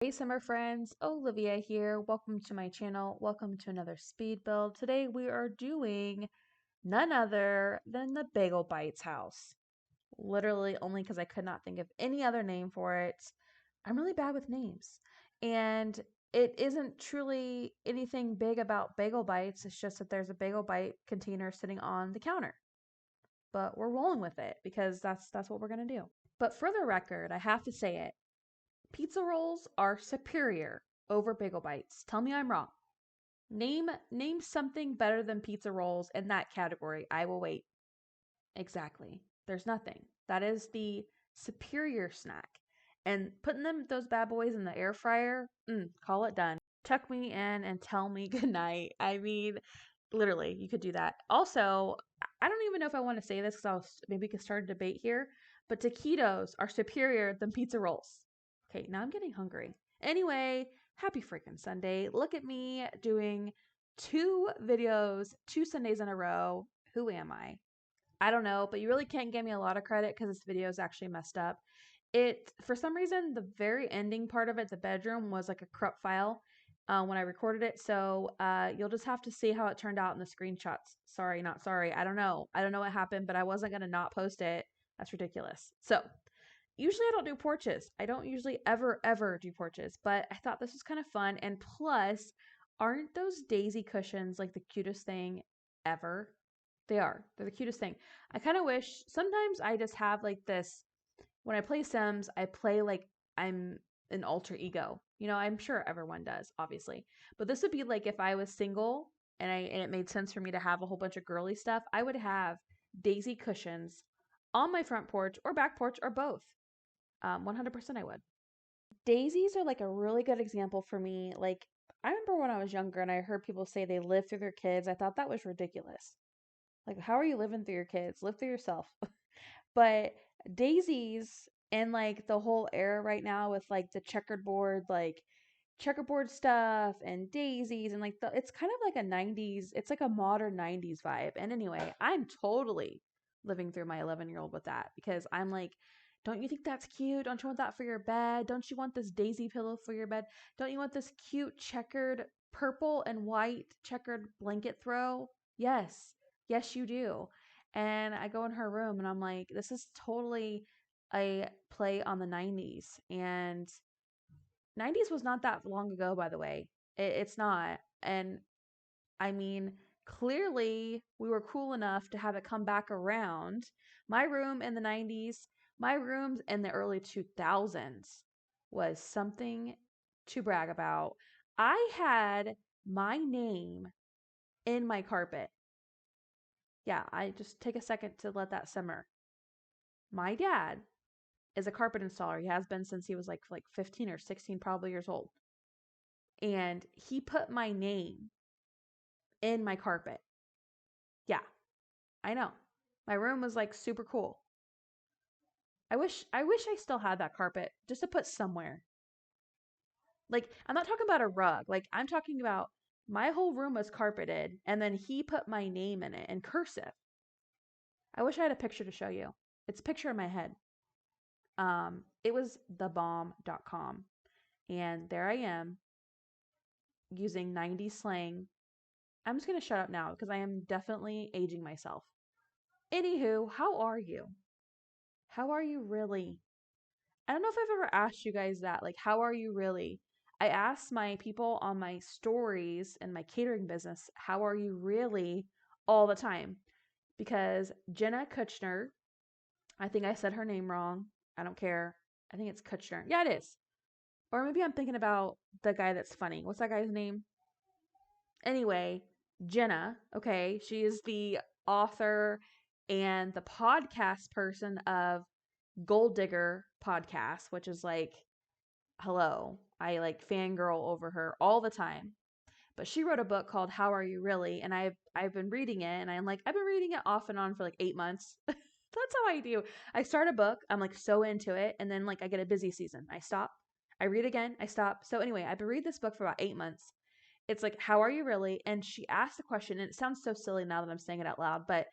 Hey summer friends, Olivia here. Welcome to my channel. Welcome to another speed build. Today we are doing none other than the Bagel Bites house. Literally only because I could not think of any other name for it. I'm really bad with names. And it isn't truly anything big about Bagel Bites. It's just that there's a Bagel Bite container sitting on the counter. But we're rolling with it because that's what we're gonna do. But for the record, I have to say it. Pizza rolls are superior over bagel bites. Tell me I'm wrong. Name something better than pizza rolls in that category. I will wait. Exactly. There's nothing. That is the superior snack. And putting those bad boys in the air fryer, call it done. Tuck me in and tell me goodnight. I mean, literally, you could do that. Also, I don't even know if I want to say this because maybe we could start a debate here, but taquitos are superior than pizza rolls. Okay, now I'm getting hungry. Anyway, happy freaking Sunday. Look at me doing 2 videos, 2 Sundays in a row. Who am I? I don't know, but you really can't give me a lot of credit because this video is actually messed up. For some reason, the very ending part of it, the bedroom, was like a corrupt file when I recorded it. So you'll just have to see how it turned out in the screenshots. Sorry, not sorry. I don't know. I don't know what happened, but I wasn't going to not post it. That's ridiculous. So usually I don't do porches. I don't usually ever do porches, but I thought this was kind of fun. And plus, aren't those daisy cushions like the cutest thing ever? They are. They're the cutest thing. I kind of wish sometimes I just have like this. When I play Sims, I play like I'm an alter ego. You know, I'm sure everyone does, obviously. But this would be like if I was single and it made sense for me to have a whole bunch of girly stuff, I would have daisy cushions on my front porch or back porch or both. 100% I would. Daisies are like a really good example for me. Like, I remember when I was younger and I heard people say they live through their kids. I thought that was ridiculous. Like, how are you living through your kids? Live through yourself. But daisies and like the whole era right now with like the checkerboard stuff and daisies and like it's kind of like a 90s, it's like a modern 90s vibe. And anyway, I'm totally living through my 11-year-old with that because I'm like, don't you think that's cute? Don't you want that for your bed? Don't you want this daisy pillow for your bed? Don't you want this cute checkered purple and white checkered blanket throw? Yes. Yes, you do. And I go in her room and I'm like, this is totally a play on the 90s. And 90s was not that long ago, by the way. It's not. And I mean, clearly we were cool enough to have it come back around. My room in the 90s, my rooms in the early 2000s was something to brag about. I had my name in my carpet. Yeah, I just take a second to let that simmer. My dad is a carpet installer. He has been since he was like 15 or 16 probably years old. And he put my name in my carpet. Yeah, I know. My room was like super cool. I wish I still had that carpet just to put somewhere. Like, I'm not talking about a rug. Like, I'm talking about my whole room was carpeted and then he put my name in it in cursive. I wish I had a picture to show you. It's a picture in my head. It was thebomb.com. And there I am using 90s slang. I'm just going to shut up now because I am definitely aging myself. Anywho, how are you? How are you really? I don't know if I've ever asked you guys that. Like, how are you really? I ask my people on my stories and my catering business, how are you really, all the time? Because Jenna Kutchner, I think I said her name wrong. I don't care. I think it's Kutchner. Yeah, it is. Or maybe I'm thinking about the guy that's funny. What's that guy's name? Anyway, Jenna, okay, she is the author and the podcast person of Gold Digger podcast, which is like, hello, I like fangirl over her all the time. But she wrote a book called How Are You Really? And I've been reading it and I've been reading it off and on for like 8 months. That's how I do. I start a book, I'm like so into it, and then like I get a busy season. I stop. I read again, I stop. So anyway, I've been reading this book for about 8 months. It's like, how are you really? And she asked the question, and it sounds so silly now that I'm saying it out loud, but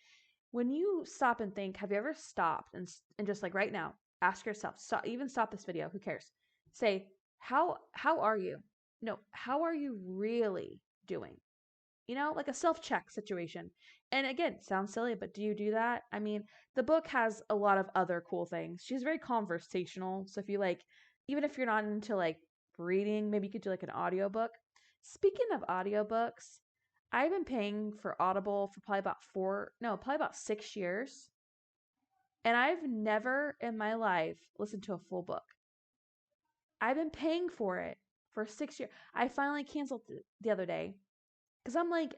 when you stop and think, have you ever stopped and just like right now, ask yourself, stop this video, who cares? Say, how are you? No, how are you really doing? Like a self-check situation. And again, sounds silly, but do you do that? I mean, the book has a lot of other cool things. She's very conversational. So if you like, even if you're not into like reading, maybe you could do like an audiobook. Speaking of audiobooks, I've been paying for Audible for probably about probably about 6 years. And I've never in my life listened to a full book. I've been paying for it for 6 years. I finally canceled the other day because I'm like,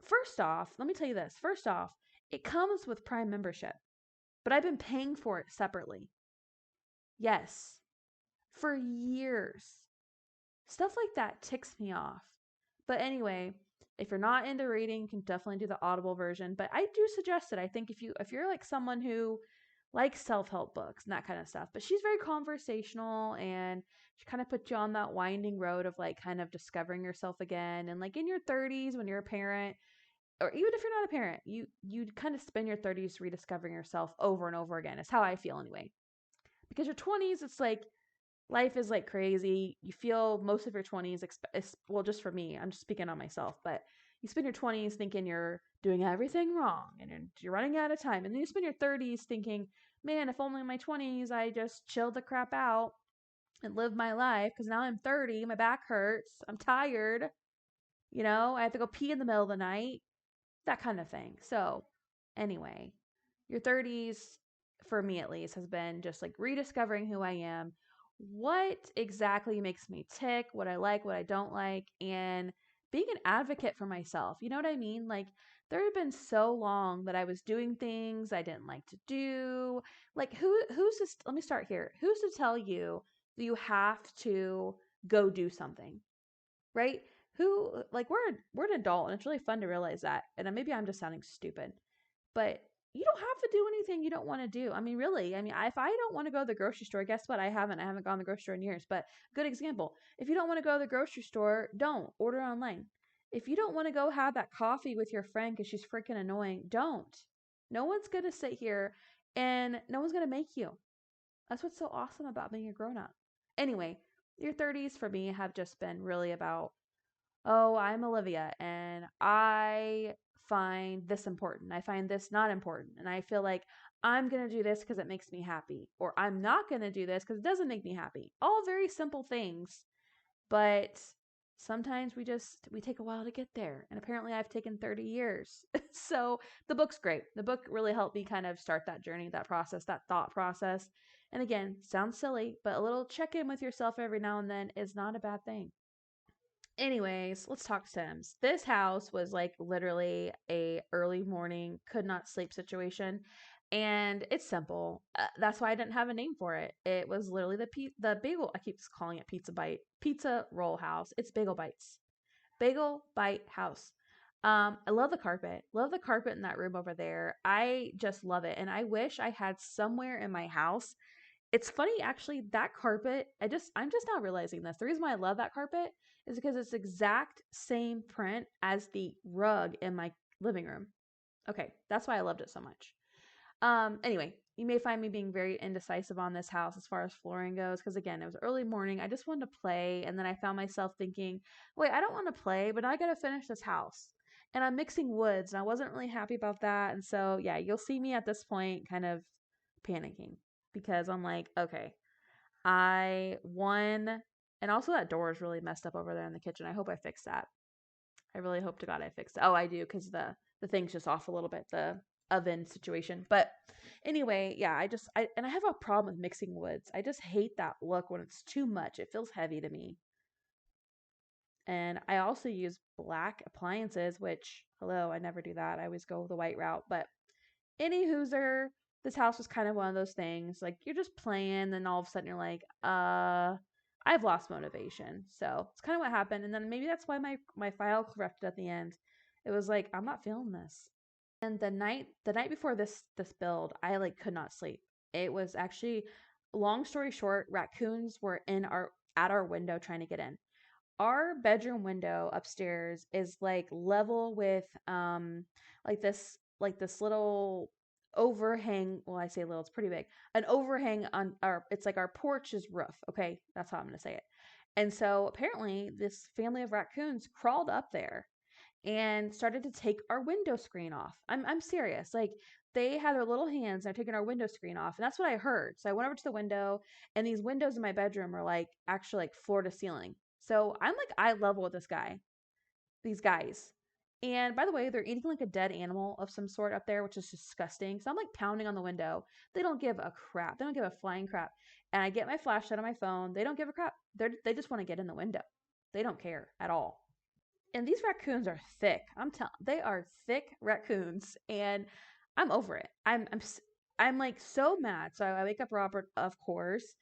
first off, let me tell you this. First off, it comes with Prime membership, but I've been paying for it separately. Yes, for years. Stuff like that ticks me off. But anyway, if you're not into reading, you can definitely do the Audible version. But I do suggest it. I think if you're like someone who likes self-help books and that kind of stuff, but she's very conversational and she kind of puts you on that winding road of like kind of discovering yourself again. And like in your 30s when you're a parent, or even if you're not a parent, you kind of spend your 30s rediscovering yourself over and over again. Is how I feel anyway. Because your 20s, it's like life is like crazy. You feel most of your 20s, well, just for me, I'm just speaking on myself, but you spend your 20s thinking you're doing everything wrong and you're running out of time. And then you spend your 30s thinking, man, if only in my 20s I just chilled the crap out and lived my life. Because now I'm 30, my back hurts, I'm tired, I have to go pee in the middle of the night, that kind of thing. So, anyway, your 30s, for me at least, has been just like rediscovering who I am, what exactly makes me tick, what I like, what I don't like, and being an advocate for myself. You know what I mean? Like, there had been so long that I was doing things I didn't like to do. Like, who's to, let me start here. Who's to tell you that you have to go do something? Right? Who like we're an adult and it's really fun to realize that. And maybe I'm just sounding stupid, but you don't have to do anything you don't want to do. I mean, really, I mean, if I don't want to go to the grocery store, guess what? I haven't gone to the grocery store in years, but good example. If you don't want to go to the grocery store, don't order online. If you don't want to go have that coffee with your friend because she's freaking annoying, don't. No one's going to sit here and no one's going to make you. That's what's so awesome about being a grown up. Anyway, your 30s for me have just been really about, oh, I'm Olivia and I find this important. I find this not important. And I feel like I'm going to do this because it makes me happy. Or I'm not going to do this because it doesn't make me happy. All very simple things. But sometimes we take a while to get there. And apparently I've taken 30 years. So the book's great. The book really helped me kind of start that journey, that process, that thought process. And again, sounds silly, but a little check in with yourself every now and then is not a bad thing. Anyways, let's talk Sims. This house was like literally a early morning, could not sleep situation, and it's simple. That's why I didn't have a name for it. It was literally the bagel. I keep calling it pizza roll house. It's bagel bites, bagel bite house. I love the carpet. Love the carpet in that room over there. I just love it, and I wish I had somewhere in my house. It's funny actually, that carpet, I'm just now realizing this. The reason why I love that carpet is because it's exact same print as the rug in my living room. Okay, that's why I loved it so much. Anyway, you may find me being very indecisive on this house as far as flooring goes, because again, it was early morning. I just wanted to play, and then I found myself thinking, wait, I don't want to play, but I gotta finish this house. And I'm mixing woods, and I wasn't really happy about that. And so, yeah, you'll see me at this point kind of panicking because I'm like, okay, I won. And also, that door is really messed up over there in the kitchen. I hope I fixed that. I really hope to God I fixed it. Oh, I do, because the thing's just off a little bit, the oven situation. But anyway, yeah, I have a problem with mixing woods. I just hate that look when it's too much. It feels heavy to me. And I also use black appliances, which, hello, I never do that. I always go the white route. But any hooser, this house was kind of one of those things. Like you're just playing, then all of a sudden you're like, I've lost motivation. So it's kind of what happened. And then maybe that's why my file corrupted at the end. It was like, I'm not feeling this. And the night before this build, I like could not sleep. It was actually, long story short, raccoons were in our at our window trying to get in. Our bedroom window upstairs is like level with like this little overhang. Well, I say little, it's pretty big. An overhang on our, it's like our porch's roof. Okay, that's how I'm gonna say it. And so apparently, this family of raccoons crawled up there and started to take our window screen off. I'm serious. Like they had their little hands and they're taking our window screen off. And that's what I heard. So I went over to the window, and these windows in my bedroom are like actually like floor to ceiling. So I'm like eye level with these guys. And by the way, they're eating like a dead animal of some sort up there, which is disgusting. So I'm like pounding on the window. They don't give a crap. They don't give a flying crap. And I get my flashlight on my phone. They don't give a crap. They just want to get in the window. They don't care at all. And these raccoons are thick. I'm telling, they are thick raccoons, and I'm over it. I'm like so mad. So I wake up Robert, of course,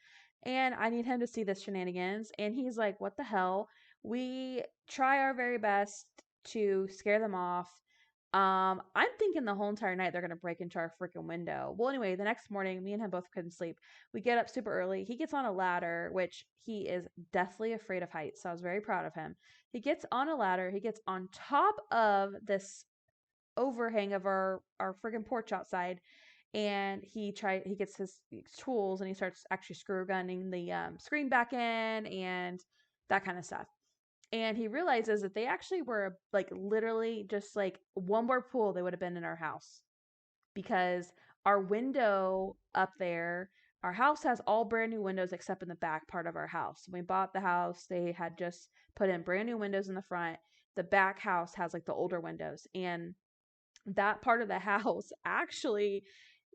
and I need him to see this shenanigans. And he's like, "What the hell?" We try our very best to scare them off. I'm thinking the whole entire night they're gonna break into our freaking window. Well, anyway, the next morning, me and him both couldn't sleep. We get up super early. He gets on a ladder, which he is deathly afraid of heights, so I was very proud of him. He gets on a ladder. He gets on top of this overhang of our friggin' porch outside, and he gets his tools and he starts actually screw gunning the screen back in and that kind of stuff. And he realizes that they actually were like literally just like one more pool they would have been in our house, because our window up there, our house has all brand new windows except in the back part of our house. When we bought the house, they had just put in brand new windows in the front. The back house has like the older windows, and that part of the house actually,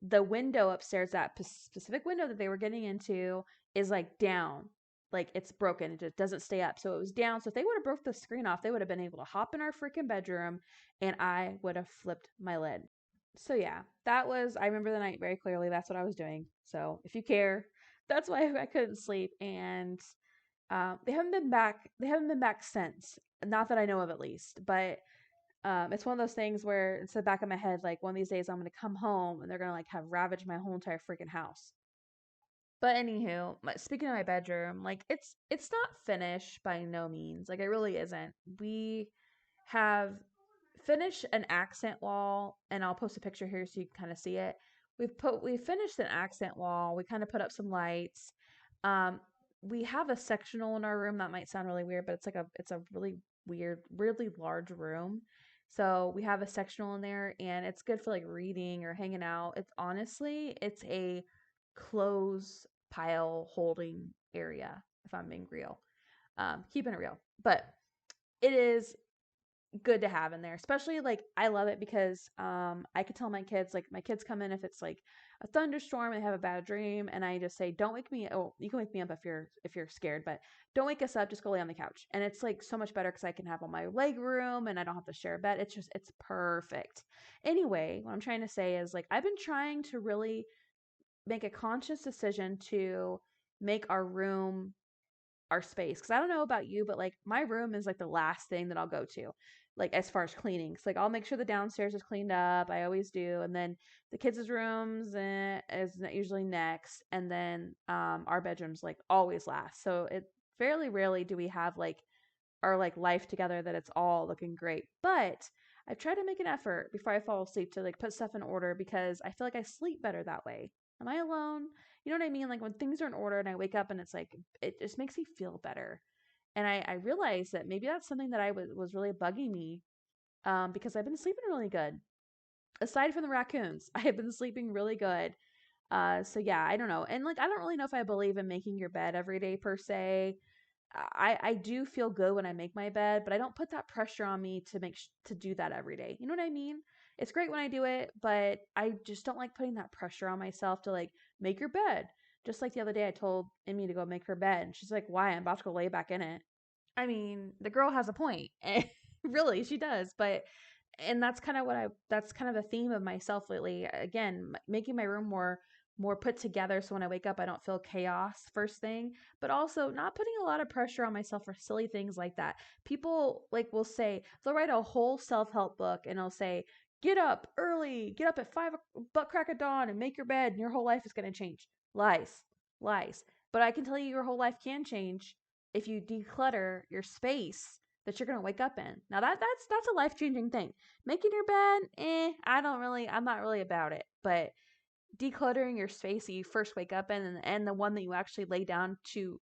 the window upstairs, that specific window that they were getting into, is like down, like it's broken, it just doesn't stay up, so it was down. So if they would have broke the screen off, they would have been able to hop in our freaking bedroom, and I would have flipped my lid. So yeah, that was, I remember the night very clearly. That's what I was doing. So if you care, that's why I couldn't sleep. And they haven't been back since, not that I know of at least. But it's one of those things where it's the back of my head, like one of these days I'm gonna come home and they're gonna like have ravaged my whole entire freaking house. But anywho, speaking of my bedroom, like it's not finished by no means. Like it really isn't. We have finished an accent wall, and I'll post a picture here so you can kind of see it. We finished an accent wall. We kind of put up some lights. Um, we have a sectional in our room. That might sound really weird, but it's a really weird, really large room. So we have a sectional in there, and it's good for like reading or hanging out. It's a clothes pile holding area, if I'm being real. Keeping it real. But it is good to have in there. Especially like I love it because I could tell my kids, like my kids come in if it's like a thunderstorm and they have a bad dream, and I just say, "Don't wake me." Oh, you can wake me up if you're scared, but don't wake us up. Just go lay on the couch. And it's like so much better because I can have all my leg room and I don't have to share a bed. It's perfect. Anyway, what I'm trying to say is like I've been trying to really make a conscious decision to make our space, because I don't know about you, but like my room is like the last thing that I'll go to, like as far as cleaning. So like I'll make sure the downstairs is cleaned up. I always do. And then the kids' rooms is usually next, and then our bedrooms like always last. So it fairly rarely do we have like our like life together that it's all looking great. But I try to make an effort before I fall asleep to like put stuff in order, because I feel like I sleep better that way. Am I alone? You know what I mean? Like when things are in order and I wake up and it's like it just makes me feel better. And I realized that maybe that's something that was really bugging me, because I've been sleeping really good. Aside from the raccoons, I have been sleeping really good. So yeah, I don't know. And like I don't really know if I believe in making your bed every day per se. I do feel good when I make my bed, but I don't put that pressure on me to to do that every day. You know what I mean? It's great when I do it, but I just don't like putting that pressure on myself to like make your bed. Just like the other day, I told Emmy to go make her bed, and she's like, "Why? I'm about to go lay back in it." I mean, the girl has a point. Really, she does. But and that's kind of the theme of myself lately. Again, making my room more put together, so when I wake up I don't feel chaos first thing, but also not putting a lot of pressure on myself for silly things like that. People like will say, they'll write a whole self-help book and they'll say, "Get up early, get up at butt crack of dawn and make your bed and your whole life is going to change." Lies. Lies. But I can tell you your whole life can change if you declutter your space that you're gonna wake up in. Now that's a life-changing thing. Making your bed, I'm not really about it. But decluttering your space that you first wake up in and the one that you actually lay down to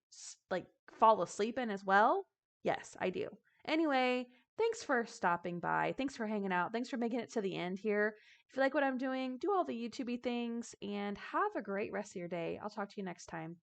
like fall asleep in as well, yes, I do. Anyway, thanks for stopping by. Thanks for hanging out. Thanks for making it to the end here. If you like what I'm doing, do all the YouTubey things and have a great rest of your day. I'll talk to you next time.